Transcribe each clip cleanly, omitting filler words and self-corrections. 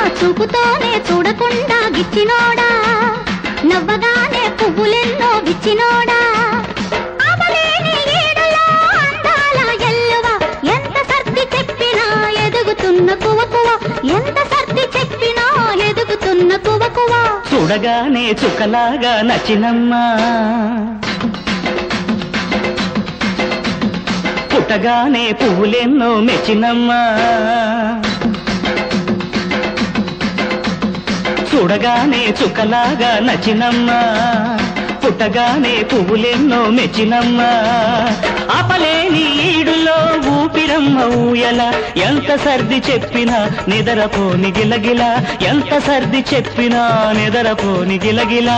చూపుతోనే చూడకుండా గిచ్చినోడా నవ్వగానే పువ్వులెన్నో విచ్చినోడా ఆపలేని ఈడులో అందాల ఎల్లువ ఎంత సర్ది చెప్పినా ఎదుగుతున్న కువకువ ఎంత సర్ది చెప్పినా ఎదుగుతున్న కువకువ చూడగానే చుక్కలాగా నచ్చినమ్మా పుట్టగానే పువ్వులెన్నో మెచ్చినమ్మా చూడగానే చుక్కలాగా నచ్చినమ్మా పుట్టగానే పువ్వులెన్నో మెచ్చినమ్మా ఆపలేని ఈడులో ఊపిరమ్మ ఊయల ఎంత సర్ది చెప్పినా నిదరపోని గిలగిల ఎంత సర్ది చెప్పినా నిదరపోని గిలగిల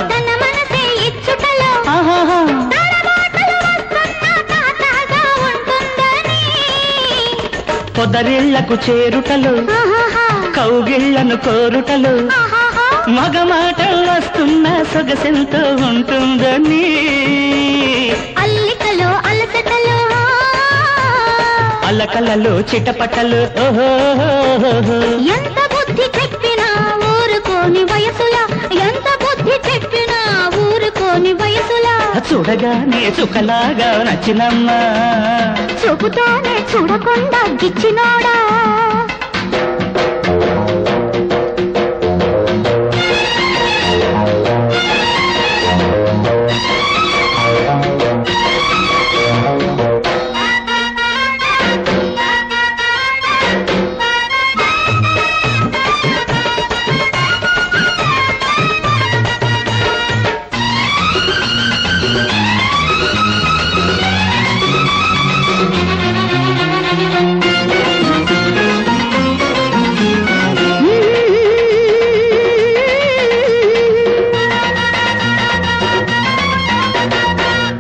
తన మనసే ఇచ్చుటలో తడబాటులు వస్తున్నా తాతాగా ఉంటుందని పొదరిళ్లకు చేరుటలు కౌగిళ్లను కోరుటలు మగమాటలు వస్తున్నా సొగసెంతో ఉంటుందని అల్లికలో అలసటలు అలకలలో చిటపటలు ఓహో ఎంత బుద్ధి చెప్పినా ఊరుకోని వయసులా ఎంత బుద్ధి చెప్పినా ఊరుకోని వయసులా చూడగానే చుక్కలాగా నచ్చినమ్మా చూపుతోనే చూడకుండా గిచ్చినోడా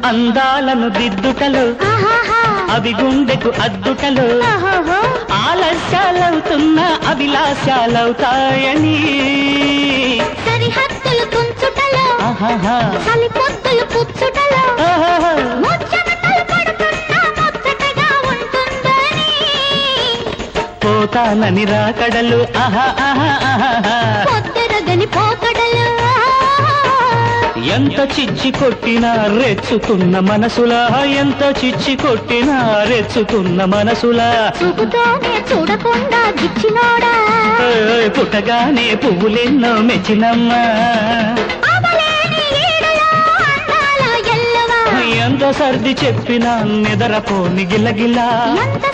అందాలను దిద్దుటలు అవి గుండెకు అద్దుటలు ఆలస్యాలవుతున్న అభిలాషాలవుతాయని సరిహద్దులు కుంచుటలు సలిపొద్దులు పుచ్చుటలు ముచ్చటలు పడుతున్నా ముచ్చటగా ఉంటుందని పోతానని రాకడలు పొద్దరగని పోకడలు ఎంత చిచ్చి కొట్టినా రెచ్చుతున్న మనసులా ఎంత చిచ్చి కొట్టినా రెచ్చుతున్న మనసులా చూపుతోనే చూడకుండా గిచ్చినోడా పుట్టగానే పువ్వులెన్నో మెచ్చినమ్మా ఎంత సర్ది చెప్పినా నిదరపోని గిలగిలా ఎంత